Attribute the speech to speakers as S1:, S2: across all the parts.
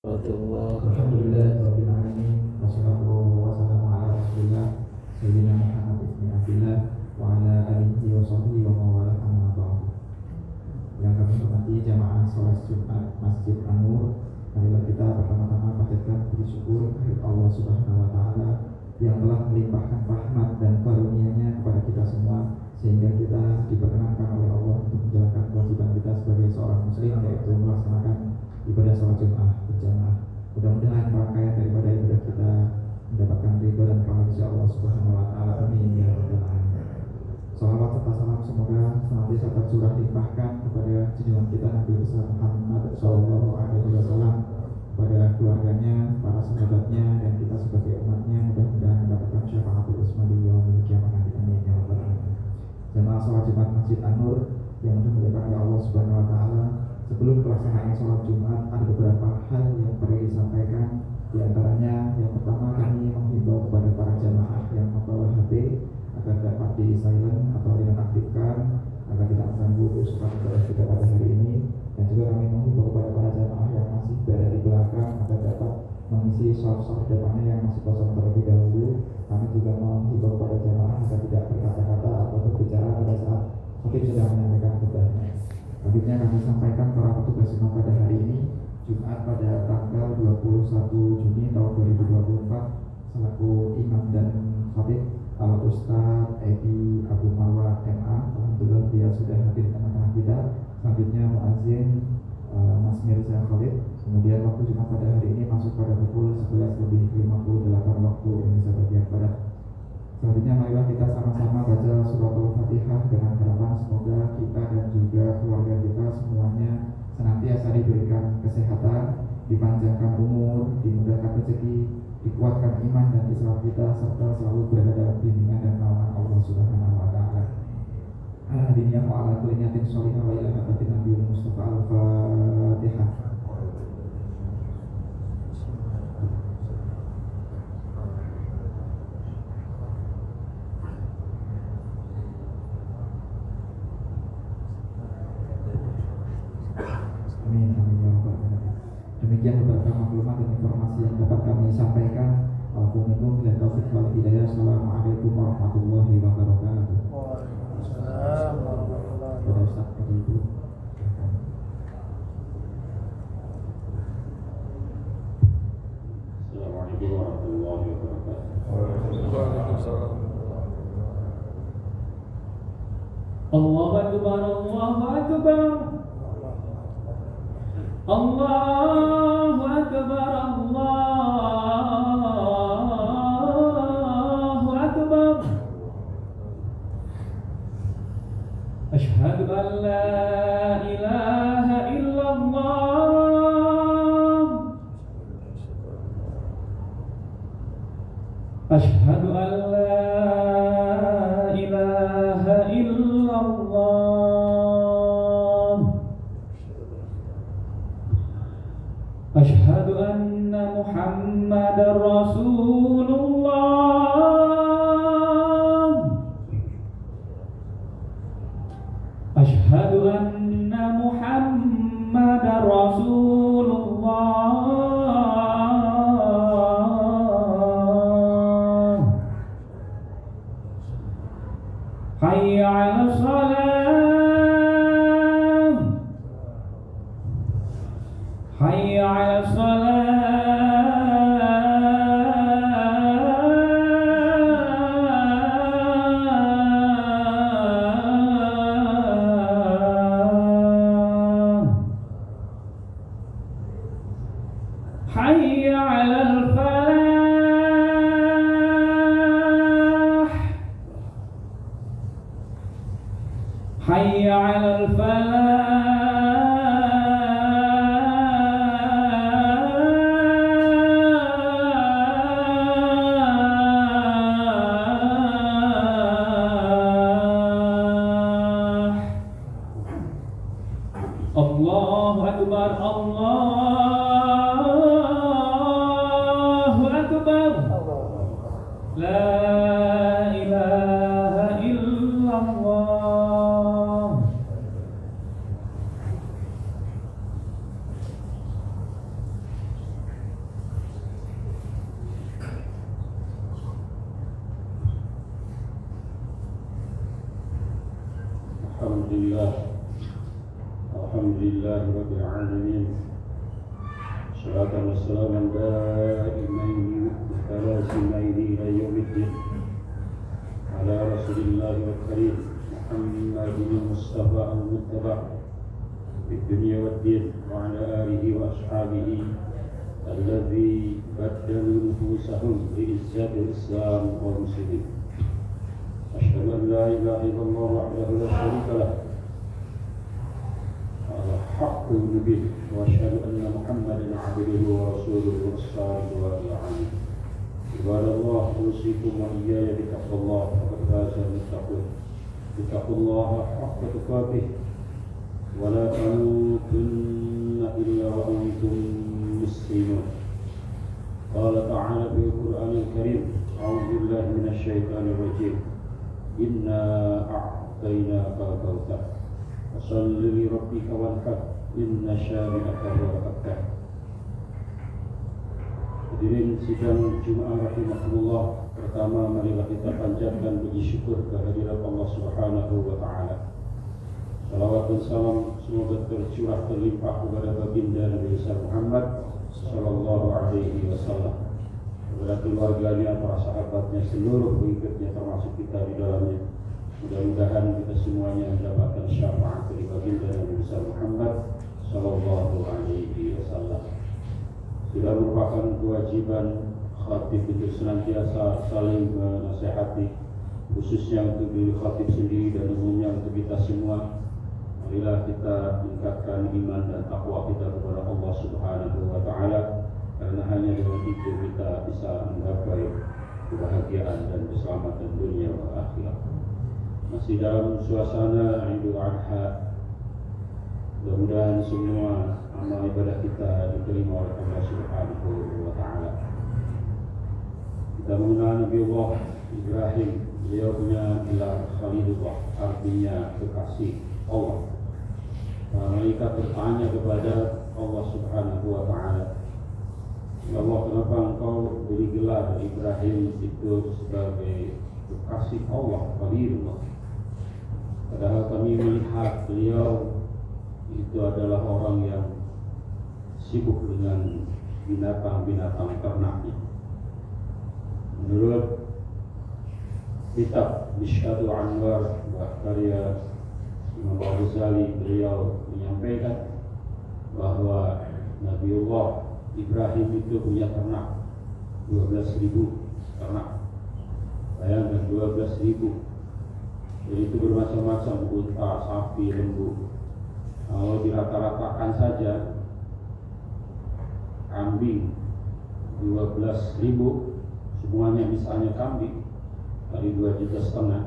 S1: Alhamdulillahirabbil alamin wassalatu wassalamu ala rasulillah sayyidina Muhammad ibn Abdillah wa ala alihi wa sahbihi wa mawala amma ba'du. Yang kami hormati jamaah salat Jumat Masjid An-Nur, marilah kita pertama-tama panjatkan puji syukur kepada Allah Subhanahu wa taala yang telah melimpahkan rahmat dan karunia-Nya kepada kita semua sehingga kita diperkenankan oleh Allah untuk menjalankan kewajiban kita sebagai seorang muslim, yaitu melaksanakan ibadah salat Jumat berjamaah. Mudah-mudahan rangkaian daripada ibadah kita mendapatkan ridho dan pahala Allah Subhanahu wa taala. Amin ya rabbal alamin. Salawat serta salam semoga senantiasa tercurah limpahkan kepada junjungan kita Nabi besar Muhammad sallallahu alaihi wasallam, kepada keluarganya, para sahabatnya, dan kita sebagai umatnya. Mudah-mudahan mendapatkan syafaatul uzma di yaumil qiyamah nanti. Amin ya rabbal alamin. Jamaah salat Jumat Masjid An-Nur yang dimuliakan oleh Allah Subhanahu wa taala, sebelum pelaksanaan sholat Jumat ada beberapa hal yang perlu disampaikan. Di antaranya, yang pertama, kami menghimbau kepada para jamaah yang membawa HP agar dapat di silent atau dinonaktifkan agar tidak mengganggu sholat ibadah kita pada hari ini. Dan juga kami menghimbau kepada para jamaah yang masih berada di belakang agar dapat mengisi sholat depannya yang masih kosong terlebih dahulu. Kami juga menghimbau kepada jamaah agar tidak berkata-kata atau berbicara pada saat mungkin sudah menyampaikan khutbahnya. Selanjutnya kami sampaikan para petugas imam pada hari ini, Jumat pada tanggal 21 Juni tahun 2024, selaku imam dan khatib Al-Ustaz Edi Abu Marwah MA. Alhamdulillah dia sudah hadir di tengah-tengah kita. Selanjutnya muadzin Mas Mirza Khalid. Kemudian waktu Jumat pada hari ini masuk pada pukul 11:58 waktu Indonesia bagian Barat. Selanjutnya marilah kita sama-sama baca surah Al-Fatihah dengan harapan semoga kita dan juga keluarga kita semuanya senantiasa diberikan kesehatan, dipanjangkan umur, dimudahkan rezeki, dikuatkan iman dan Islam kita, serta selalu berada dalam bimbingan dan naungan Allah Subhanahu wa taala. Ala diniyah wa ala kulli niyatin sholihah wa ila hadratin Nabiyil Mustafa. Al-Fatihah. Amin, amin ya rabbal alamin. Demikian beberapa maklumat dan informasi yang dapat kami sampaikan. Waalaikumsalam bila taufik wal hidayah. Assalamualaikum warahmatullahi wabarakatuh.
S2: Waalaikumsalam warahmatullahi
S1: Pada Ustaz, pada Ibu.
S3: Assalamualaikum warahmatullahi wabarakatuh.
S2: Waalaikumsalam.
S4: Allahu Akbar, Allahu Akbar. Allahu Akbar, Allahu Akbar. Asyhadu an la ilaha illallah. Asyhadu an la ilaha illallah. Asyhadu anna Muhammadar Rasulullah. Asyhadu anna Muhammadar Rasulullah. Hayya 'alas salam. Hayya 'alas salam. Hayya 'alal falah. Hayya 'alal falah. Allahu Akbar, Allahu
S3: لله الحمد لله رب العالمين صلاة وسلاما دائمين متلازمين إلى يوم الدين على رسول الله الكريم محمد المصطفى المتبع في الدنيا والدين وعلى آله وأصحابه الذي بدلوا نفوسهم بإزاء الإسلام والمسلمين. أشهد أن لا إله إلا الله وحده لا شريك له الحق المبين وأشهد أن محمدا عبده ورسوله الصادق الأمين. عباد الله أوصيكم وإياي بتقوى الله فقد فاز المتقون. اتقوا الله حق تقاته ولا تموتن إلا وأنتم مسلمون. قال تعالى في القرآن الكريم أعوذ بالله من الشيطان الرجيم إنا أعطيناك الكوثر فصل لربك وانحر إن شانئك هو الأبتر. Hadirin sidang Jumat rahimahullah, pertama marilah kita panjatkan puji syukur kehadirat Allah Subhanahu wa taala. Salawat dan salam semoga tercurah terlimpah kepada baginda Nabi besar Muhammad sallallahu alaihi wasallam, kepada keluarganya, para sahabatnya, seluruh pengikutnya termasuk kita di dalamnya. Mudah-mudahan kita semuanya mendapatkan syafaat dari baginda Nabi besar Muhammad sallallahu alaihi wasallam. Sudah merupakan kewajiban khatib untuk senantiasa saling menasihati, khususnya untuk diri khatib sendiri dan umumnya untuk kita semua. Marilah kita tingkatkan iman dan takwa kita kepada Allah Subhanahu wa taala, karena hanya dengan itu kita bisa menggapai kebahagiaan dan keselamatan dunia dan akhirat. Masih dalam suasana Idul Adha, mudah-mudahan semua amal ibadah kita diterima oleh Allah Subhanahu wa taala. Kita mengenal Nabi Allah Ibrahim, beliau punya gelar Khalilullah, artinya kekasih Allah. Para malaikat bertanya kepada Allah Subhanahu wa taala, "Ya Allah, kenapa engkau beri gelar Ibrahim itu sebagai kekasih Allah, Khalilullah? Padahal kami melihat beliau itu adalah orang yang sibuk dengan binatang-binatang ternaknya." Menurut kitab Mishkatu Anwar karya Imam Al-Ghazali, beliau menyampaikan bahwa Nabiullah Ibrahim itu punya ternak 12.000 ternak. Bayangkan 12.000. Jadi itu bermacam-macam, unta, sapi, lembu. Kalau dirata-ratakan saja, kambing 12.000, semuanya misalnya kambing kali 2,5 juta,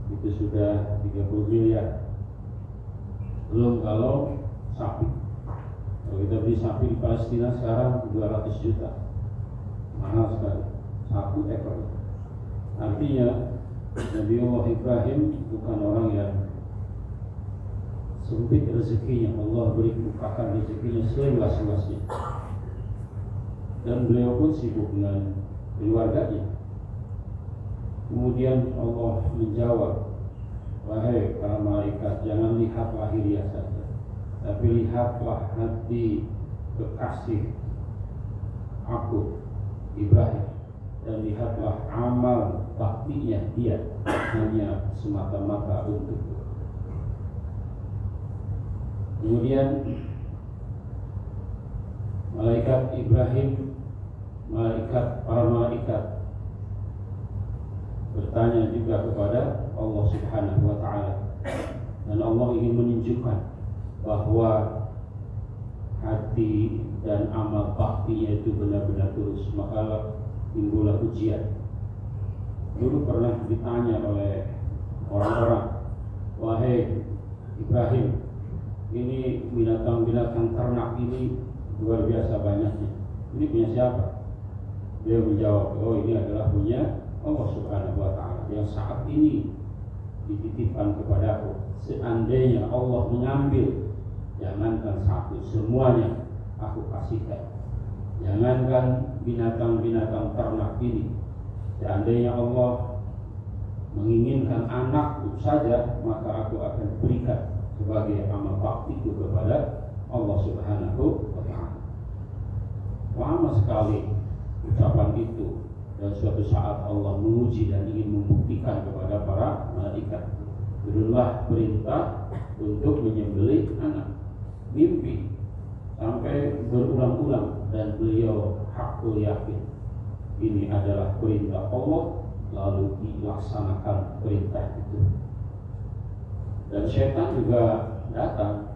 S3: itu sudah 30 miliar. Belum kalau sapi. Kalau kita beli sapi di Palestina sekarang 200 juta, mahal sekali 1 ekor. Artinya Nabiullah Ibrahim bukan orang yang sempit rezekinya. Allah beri bukakan rezekinya seluas-luasnya. Dan beliau pun sibuk dengan keluarganya. Kemudian Allah menjawab, "Wahai para malaikat, jangan lihat lahiriah saja, tapi lihatlah hati kekasih aku Ibrahim, dan lihatlah amal baktinya dia hanya semata-mata untukku." Kemudian malaikat Ibrahim, para malaikat bertanya juga kepada Allah Subhanahu wa taala, dan Allah ingin menunjukkan bahwa hati dan amal baktinya itu benar-benar tulus. Maka timbullah ujian. Dulu pernah ditanya oleh orang-orang, "Wahai Ibrahim, ini binatang-binatang ternak ini luar biasa banyaknya. Ini punya siapa?" Dia menjawab, "Oh, ini adalah punya Allah Subhanahu wa taala yang saat ini dititipkan kepadaku. Seandainya Allah mengambil, jangankan satu, semuanya aku kasihkan. Jangankan binatang-binatang ternak ini, seandainya Allah menginginkan anak saja, maka aku akan berikan sebagai amal baktiku kepada Allah Subhanahu wa Ta'ala. Lama sekali ucapan itu, dan suatu saat Allah menguji dan ingin membuktikan kepada para malaikat. Berilah perintah untuk menyembelih anak. Mimpi sampai berulang-ulang, dan beliau hakul yakin ini adalah perintah Allah, lalu dilaksanakan perintah itu. Dan syaitan juga datang,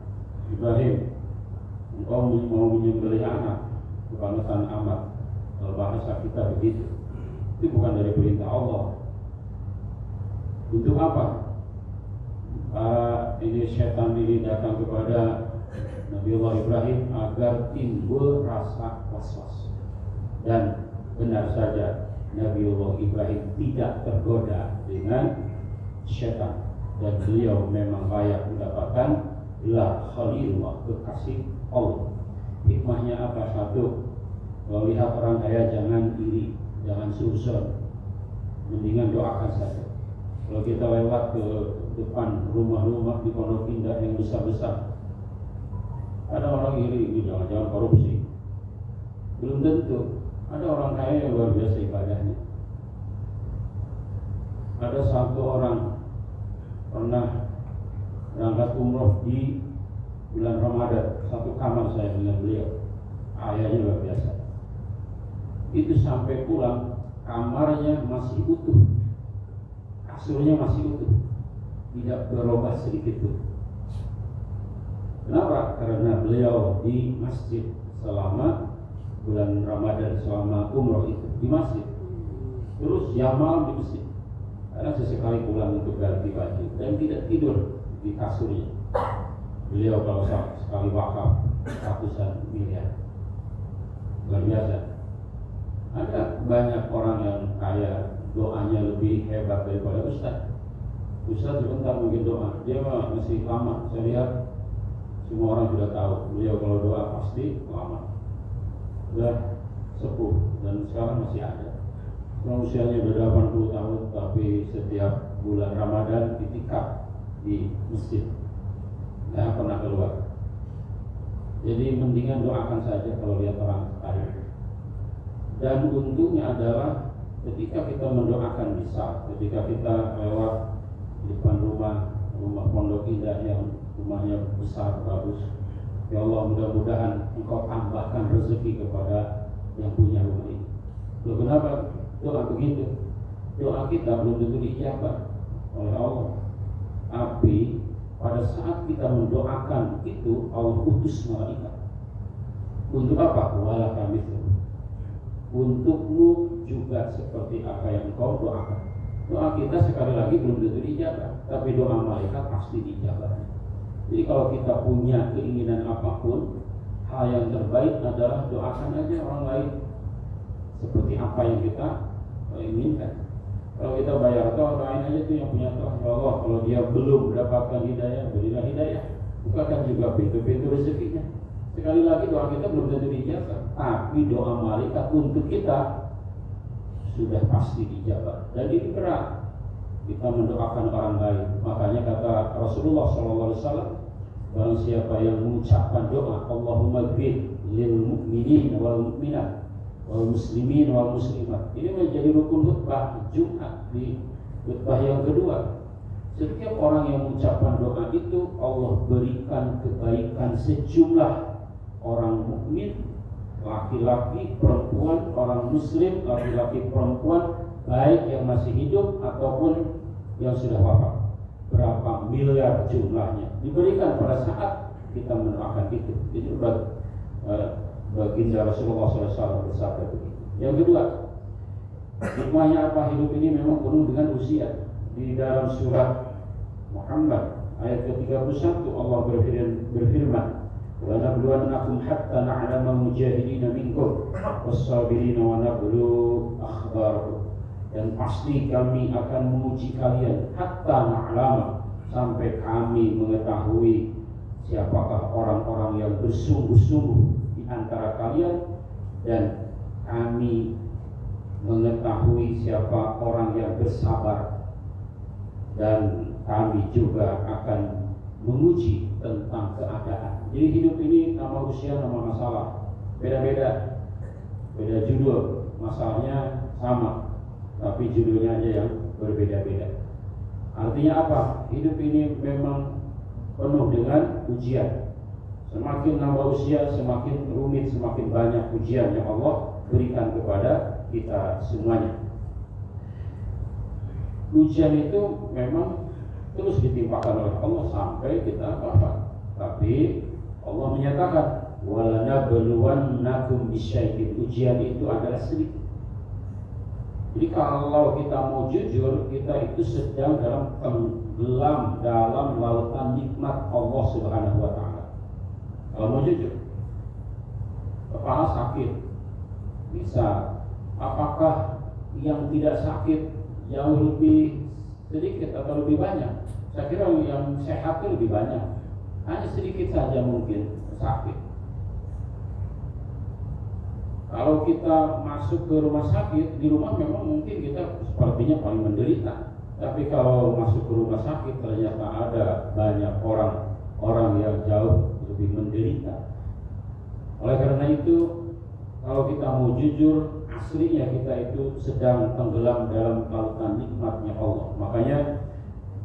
S3: Ibrahim, engkau mau menyembelih anak, kebangetan amat. Kalau bahasa kita begitu, itu bukan dari perintah Allah. Untuk apa? Ini syaitan ini datang kepada Nabiullah Ibrahim agar timbul rasa was-was. Dan benar saja, Nabiullah Ibrahim tidak tergoda dengan syaitan, dan beliau memang layak mendapatkan gelar Khalilullah, kekasih Allah. Hikmahnya apa? Satu, kalau lihat orang kaya jangan iri, jangan susun, mendingan doakan saja. Kalau kita lewat ke depan rumah-rumah di Pondok Indah yang besar-besar, ada orang iri, ini jangan-jangan korupsi. Belum tentu. Ada orang kaya yang luar biasa ibadahnya. Ada satu orang pernah berangkat umroh di bulan Ramadan, satu kamar saya dengan beliau. Ayahnya luar biasa. Itu sampai pulang, kamarnya masih utuh, kasurnya masih utuh, tidak berubah sedikit pun. Kenapa? Karena beliau di masjid selama bulan Ramadan, selama umroh itu di masjid. Terus yang malam di masjid. Karena sesekali pulang untuk ganti baju dan tidak tidur di kasurnya. Beliau kalau sekali wakaf ratusan miliar. Luar biasa. Ada banyak orang yang kaya, doanya lebih hebat daripada Ustaz. Ustaz sebentar mungkin doa, dia masih lama. Saya lihat semua orang sudah tahu, beliau kalau doa pasti lama. Sudah sepuh dan sekarang masih ada. Usianya sudah 80 tahun, tapi setiap bulan Ramadan itikaf di masjid, tidak pernah keluar. Jadi mendingan doakan saja kalau lihat orang kaya. Dan untungnya adalah ketika kita mendoakan bisa, ketika kita lewat di depan rumah Pondok Indah yang rumahnya besar, bagus. Ya Allah, mudah-mudahan Engkau tambahkan rezeki kepada yang punya rumah ini. Loh, kenapa doa begitu? Doa kita belum tentu dijawab oleh Allah. Tapi pada saat kita mendoakan itu, Allah utus malaikat. Untuk apa? Wala kami. Untukmu juga seperti apa yang engkau doakan. Doa kita sekali lagi belum tentu dijawab, tapi doa malaikat pasti dijawab. Jadi kalau kita punya keinginan apapun, hal yang terbaik adalah doakan aja orang lain seperti apa yang kita inginkan. Kalau kita bayar toh, doain aja tuh yang punya toh. Ya Allah, kalau dia belum mendapatkan hidayah, berilah hidayah. Bukakan juga pintu-pintu rezekinya. Sekali lagi doa kita belum tentu dijawab, tapi doa malaikat untuk kita sudah pasti dijawab. Dan ini berat kita mendoakan orang lain. Makanya kata Rasulullah SAW, barang siapa yang mengucapkan doa Allahumma ighfir lil mu'minin wal mu'minat wal muslimin wal muslimat, ini menjadi rukun khutbah Jumat di khutbah yang kedua. Setiap orang yang mengucapkan doa itu, Allah berikan kebaikan sejumlah orang mukmin, laki-laki, perempuan, orang muslim, laki-laki, perempuan, baik yang masih hidup ataupun yang sudah wafat. Berapa miliar jumlahnya diberikan pada saat kita mendoakan itu. Itu baginda Rasulullah SAW bersabda begitu. Yang kedua, hikmahnya apa? Hidup ini memang penuh dengan usia. Di dalam surat Muhammad ayat ke-31 Allah berfirman, wa nabluwannakum hatta na'lama mujahidina minkum was-sabirina wa nablu akhbarakum. Dan pasti kami akan menguji kalian hatta na'lama, sampai kami mengetahui siapakah orang-orang yang bersungguh-sungguh di antara kalian, dan kami mengetahui siapa orang yang bersabar dan kami juga akan menguji tentang keadaan. Jadi hidup ini nama usia, nama masalah beda-beda, beda judul, masalahnya sama, tapi judulnya aja yang berbeda-beda. Artinya apa? Hidup ini memang penuh dengan ujian. Semakin nambah usia, semakin rumit, semakin banyak ujian yang Allah berikan kepada kita semuanya. Ujian itu memang terus ditimpakan oleh Allah sampai kita wafat. Tapi Allah menyatakan, walanabluwannakum bisyai'in. Ujian itu adalah sedikit. Jadi kalau kita mau jujur, kita itu sedang dalam tenggelam dalam lautan nikmat Allah Subhanahu wa Ta'ala. Kalau mau jujur, kepala sakit bisa. Apakah yang tidak sakit jauh lebih sedikit atau lebih banyak? Saya kira yang sehat itu lebih banyak. Hanya sedikit saja mungkin sakit. Kalau kita masuk ke rumah sakit, di rumah memang mungkin kita sepertinya paling menderita. Tapi kalau masuk ke rumah sakit ternyata ada banyak orang yang jauh lebih menderita. Oleh karena itu, kalau kita mau jujur, aslinya kita itu sedang tenggelam dalam lautan nikmatnya Allah. Makanya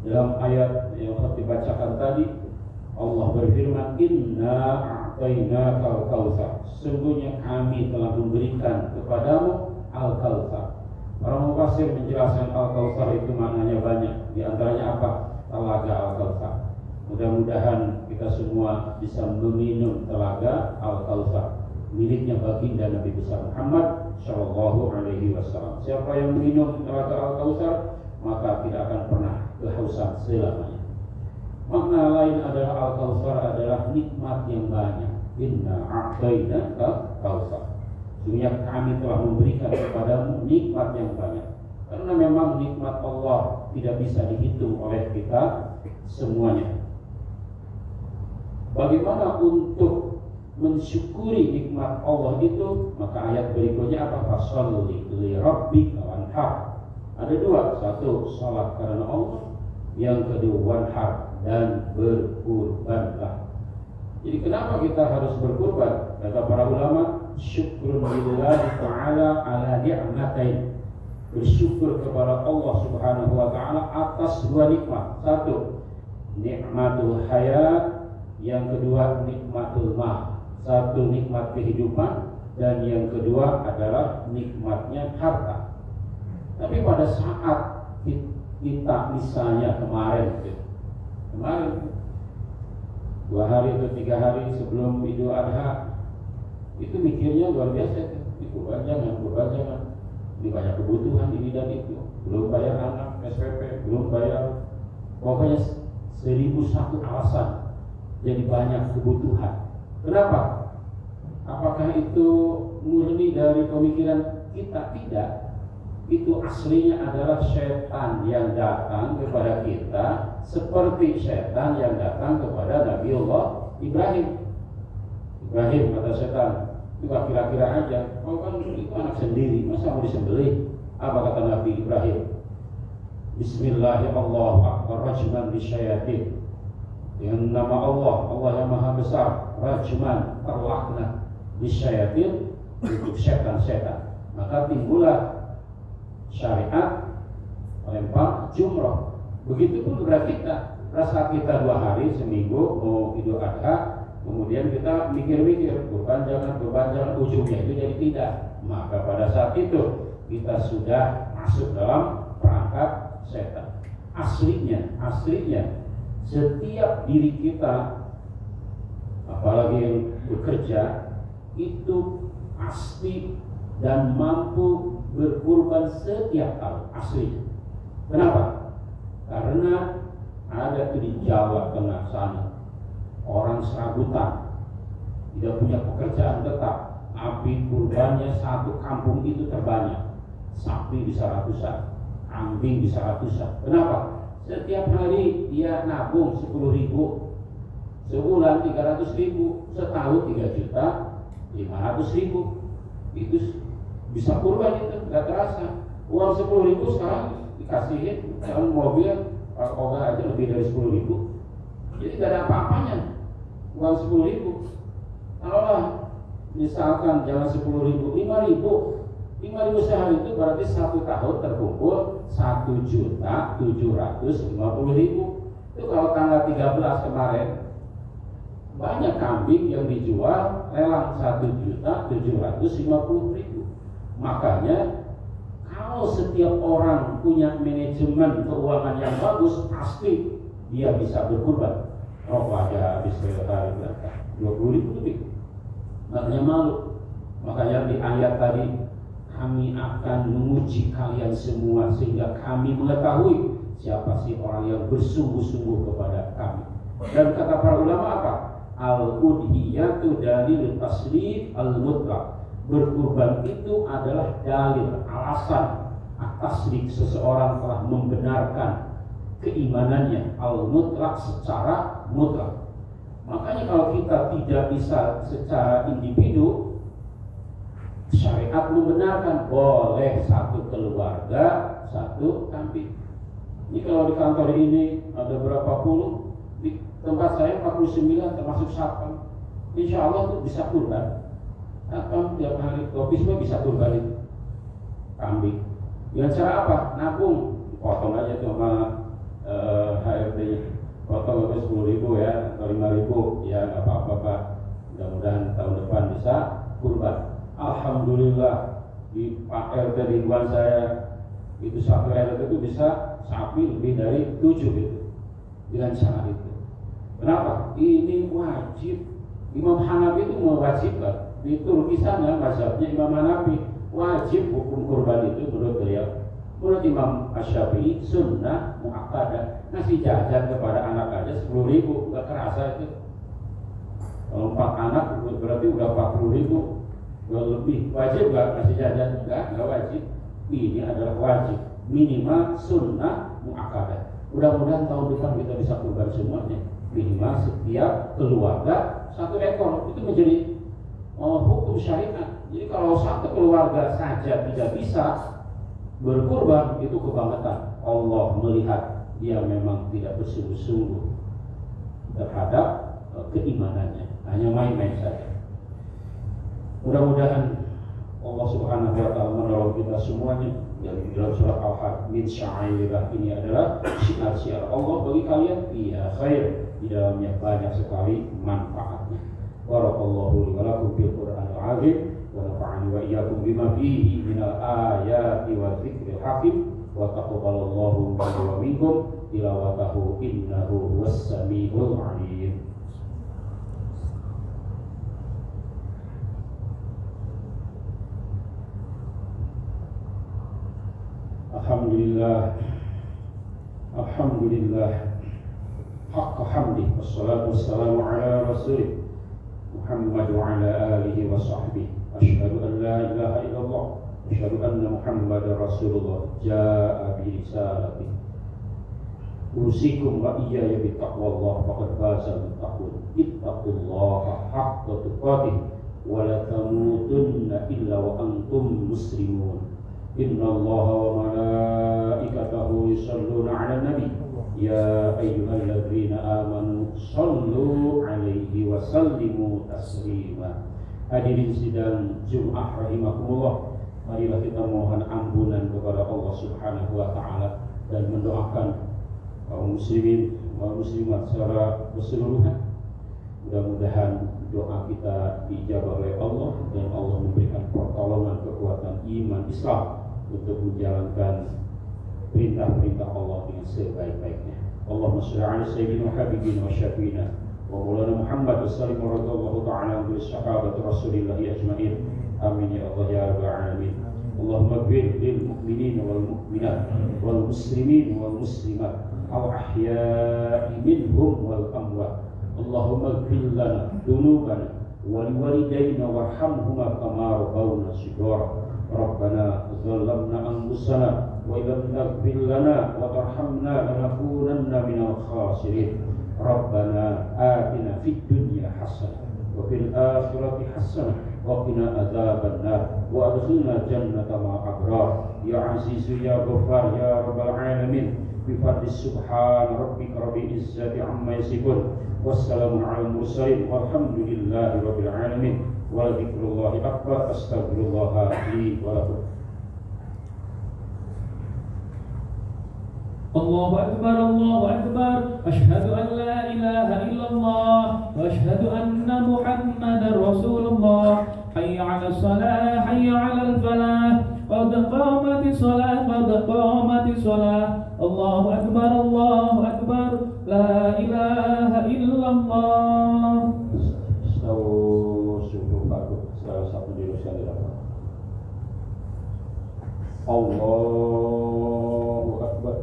S3: dalam ayat yang dibacakan tadi, Allah berfirman, Inna a'tainaka al-kautsar. Sesungguhnya kami telah memberikan kepadamu al-kautsar. Para mufassir menjelaskan al-kautsar itu maknanya banyak. Di antaranya apa? Telaga al-kautsar. Mudah-mudahan kita semua bisa meminum telaga al-kautsar, miliknya baginda Nabi besar Muhammad Shallallahu Alaihi Wasallam. Siapa yang minum telaga al-kautsar, maka tidak akan pernah kehausan selamanya. Makna lain adalah al-kautsar adalah nikmat yang banyak. Inna a'tainaka kautsar. Sesungguhnya kami telah memberikan kepadamu nikmat yang banyak. Karena memang nikmat Allah tidak bisa dihitung oleh kita semuanya. Bagaimana untuk mensyukuri nikmat Allah itu? Maka ayat berikutnya apa? Fasholli li rabbika wanhar. Ada dua, satu salat karena Allah, yang kedua wanhar, dan berkurbanlah. Jadi kenapa kita harus berkurban? Kata para ulama, syukrun lillahi ta'ala ala ni'matain. Bersyukur kepada Allah Subhanahu wa ta'ala atas dua nikmat. Satu, nikmatul hayat. Yang kedua, nikmatul maut. Satu nikmat kehidupan, dan yang kedua adalah nikmatnya harta. Tapi pada saat kita misalnya kemarin 2 hari atau 3 hari sebelum Idul Adha, itu mikirnya luar biasa. Kurban jangan. Ini banyak kebutuhan ini dan itu. Belum bayar anak SPP, belum bayar. Pokoknya 1001 alasan. Jadi banyak kebutuhan. Kenapa? Apakah itu murni dari pemikiran kita? Tidak. Itu aslinya adalah setan yang datang kepada kita, seperti setan yang datang kepada Nabiullah Ibrahim. Ibrahim, kata setan, itu kira-kira aja, oh kan itu anak sendiri, masa mau disembelih? Apa kata Nabi Ibrahim? Bismillahirrahmanirrahim, rajman bisyayatin. Dengan nama Allah yang maha besar, rajman, terlaknat, bisyayatin, untuk setan-setan. Maka timbullah syariat melempar jumrah. Begitu pun berarti kita, rasa kita 2 hari seminggu mau Idul Adha, kemudian kita mikir-mikir kurban jangan, ujungnya itu jadi tidak. Maka pada saat itu kita sudah masuk dalam perangkap setan. Aslinya setiap diri kita, apalagi yang bekerja, itu pasti dan mampu berkurban setiap tahun aslinya. Kenapa? Karena ada di Jawa Tengah sana orang serabutan, tidak punya pekerjaan tetap, tapi kurbannya satu kampung itu terbanyak. Sapi bisa ratusan, kambing bisa ratusan. Kenapa? Setiap hari dia nabung 10.000, sebulan 300.000, setahun 3.500.000. Itu bisa kurban, itu nggak terasa. Uang 10.000 sekarang dikasihin dalam mobil Ogah aja lebih dari 10.000. Jadi gak ada apa-apanya uang 10.000. Kalau misalkan jangan 10.000, 5.000 sehari itu berarti 1 tahun terkumpul 1.750.000. Itu kalau tanggal 13 kemarin banyak kambing yang dijual lelang 1.750.000. Makanya kalau setiap orang punya manajemen keuangan yang bagus, pasti dia bisa berkurban. Rokok aja habis hari berapa? 20.000 lebih. Makanya malu. Makanya di ayat tadi, kami akan menguji kalian semua sehingga kami mengetahui siapa sih orang yang bersungguh-sungguh kepada kami. Dan kata para ulama apa? Al-udhiyatu dalil tasrif al-mutlaq. Berkurban itu adalah dalil, alasan atas seseorang telah membenarkan keimanannya al-mutlaq secara mutlak. Makanya kalau kita tidak bisa secara individu, syariat membenarkan boleh 1 keluarga 1 kambing. Ini kalau di kantor ini ada berapa puluh, di tempat saya 49 termasuk satpam. Insya Allah itu bisa kurban. Satpam tiap hari kopi semua bisa kurban itu kambing. Dengan cara apa? Nabung, potong aja tuh sama HRD-nya, potong ke 10.000 ya atau 5.000 ya, nggak apa-apa Pak. Mudah-mudahan tahun depan bisa kurban. Alhamdulillah di Pak RT lingkungan saya itu 1 RT itu bisa sapi lebih dari 7 gitu dengan cara itu. Kenapa? Ini wajib. Imam Hanafi itu mewajibkan. Di Turki sana mazhabnya Imam Hanafi wajib hukum kurban itu menurut beliau. Menurut Imam Asy-Syafi'i sunnah muakkadah. Ngasih jajan kepada anak aja 10.000, nggak kerasa itu. Kalau 4 anak berarti udah 40.000. Lebih wajib nggak ngasih jajan? Nggak wajib. Ini adalah wajib, minimal sunnah muakkadah. Mudah-mudahan tahun depan kita bisa kurban semuanya. Minimal setiap keluarga 1 ekor. Itu menjadi hukum syariat. Jadi kalau 1 keluarga saja tidak bisa berkurban, itu kebangetan. Allah melihat dia memang tidak bersungguh-sungguh terhadap keimanannya, hanya main-main saja. Mudah-mudahan Allah Subhanahu wa taala menolong kita semuanya. Dan dalam surat Al-Hajj, min sya'airah, ini adalah syiar-syiar Allah bagi kalian, iya khair, di dalamnya banyak sekali manfaatnya. Barakallahu li wa lakum fil Qur'anil azim wa nafa'ani wa iyyakum bima fihi minal ayati wa dzikril hakim wa taqabbalallahu minna wa minkum tilawatahu innahu huwas samiul alim. Alhamdulillah, Alhamdulillah, haqqa hamdi, wassalatu wassalamu ala rasulih Muhammad wa ala alihi wa sahbihi. Asyhadu an la ilaha illallah, asyhadu anna Muhammadar Rasulullah jaa'a bi risalati. Usikum wa iyaya bi taqwallah faqad fazal muttaqun. Ittaqullaha haqqa tuqatih wa la tamutunna illa wa antum muslimun. Inna Allaha wa malaikatahu yusalluna 'alan nabi ya ayyuhalladzina amanu sallu 'alaihi wa sallimu taslima. Hadirin sidang Jumat rahimakumullah, marilah kita mohon ampunan kepada Allah Subhanahu wa taala dan mendoakan kaum muslimin wal muslimat secara keseluruhan. Mudah-mudahan doa kita dijabah oleh Allah dan Allah memberikan pertolongan, kekuatan iman Islam untuk menjalankan perintah-perintah Allah dengan sebaik-baiknya. Allahumma shalli ala sayyidina habibina wa syafiina wa maulana Muhammad sallallahu radhiyallahu ta'ala anhu sahabat Rasulillah ajma'in. Amin ya Allah ya rabbal alamin. Allahumma ighfir lil mu'minin wal mu'minat wal muslimin wal muslimat al ahya'i minhum wal amwat. Allahumma ighfir lana dhunubana wa liwalidayna warhamhuma kama rabbawna shighara. Rabbana zalamna anfusana wa illam taghfir lana wa tarhamna lanakunanna minal khasirin. Rabbana atina fid dunya hasanah wa fil akhirati hasanah wa qina adzabannar wa adkhilna jannata ma'al abrar. Ya azizu ya ghaffar ya rabbal alamin. بفضل سبحان ربك رب العزة عما يصفون والسلام على المرسلين والحمد لله رب العالمين ولذكر الله أكبر أستغفر الله لي ولكم.
S4: الله أكبر الله أكبر أشهد أن لا إله إلا الله وأشهد أن محمدا رسول الله حي على الصلاة حي على الفلاح قد قامت الصلاة قد قامت الصلاة الله أكبر لا إله إلا الله.
S3: Subuh takut salah satu dirusan dilakukan. Allahu Akbar.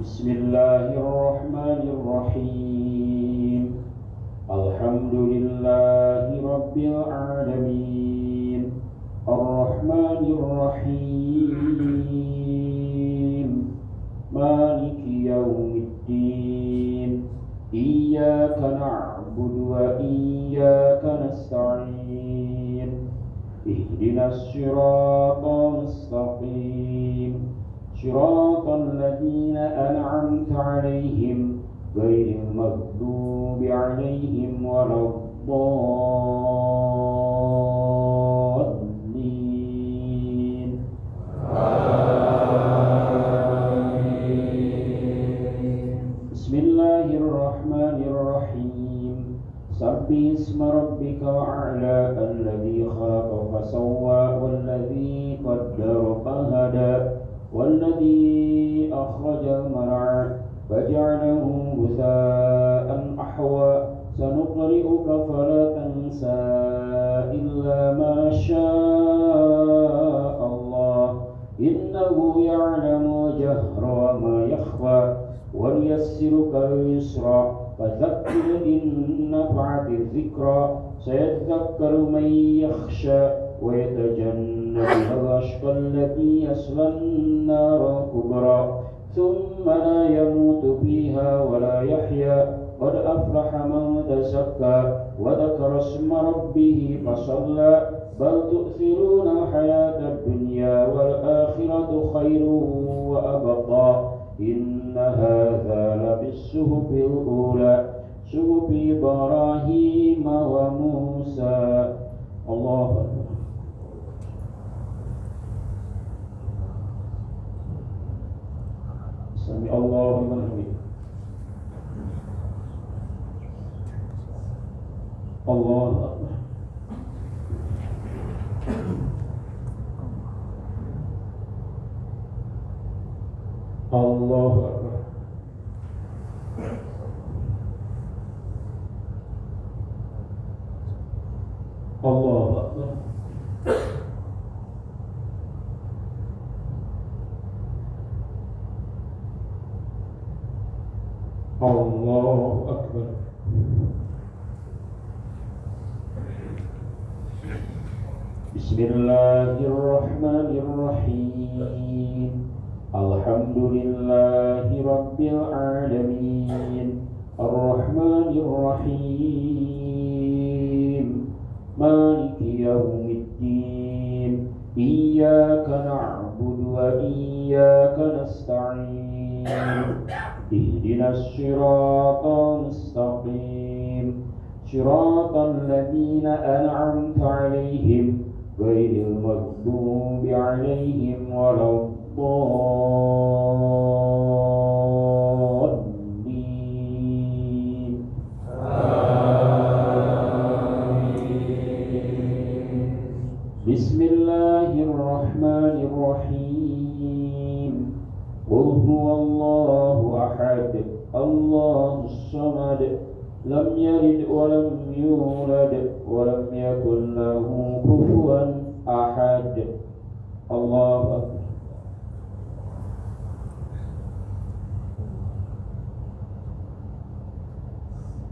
S3: Bismillahirrahmanirrahim. Alhamdulillahi Rabbil Alamin. Ar-Rahmanir-Rahim. Maliki Yawmiddin. Iyyaka na'budu wa iyyaka nasta'in. Ihdinas siratal mustaqim. صراط الذين أنعمت عليهم غير المغضوب عليهم ولا الضالين. بسم الله الرحمن الرحيم. سبح اسم ربك الأعلى الذي خلق فسوى والذي قدر فهدى والذي أخرج المرعى فجعله غثاء أحوى سنقرئك فلا تنسى إلا ما شاء الله إنه يعلم الجهر وما يخفى وليسرك لليسرى فذكر إن نفعت الذكرى سيذكر من يخشى ويتجنبها الأشقى التي يصلى النار الكبرى ثم لا يموت فيها ولا يحيا قد أفلح من تزكى وذكر اسم ربه فصلى بل تؤثرون الحياة الدنيا والآخرة خير وأبقى إن هذا لفي الصحف الأولى صحف إبراهيم وموسى. الله أكبر. Sami Allahu liman hamidah. Allahu Akbar. Allahu Akbar. Allahu Akbar. Allahu Akbar. Bismillahirrahmanirrahim. Alhamdulillahi Rabbil Alamin. Ar-Rahmanir-Rahim. Maliki Yawmiddin. Iyyaka na'budu wa iyyaka nasta'in. Ihdinas siratal mustaqim. Siratal ladzina an'amta 'alaihim ghairil maghdubi 'alaihim waladdallin. Bismillahirrahmanirrahim. Qul huwallahu ahad, Allahus samad, lam yalid wa lam yulad wa lam yakul lahu kufuwan ahad. Allahu akbar.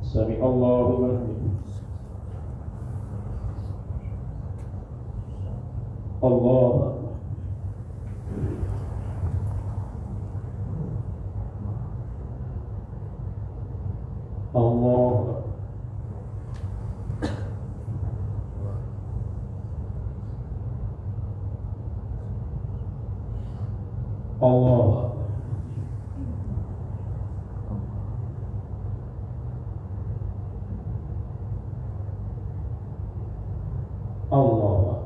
S3: Sami Allahu liman hamidah. الله الله الله الله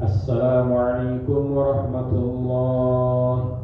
S3: Assalamualaikum warahmatullahi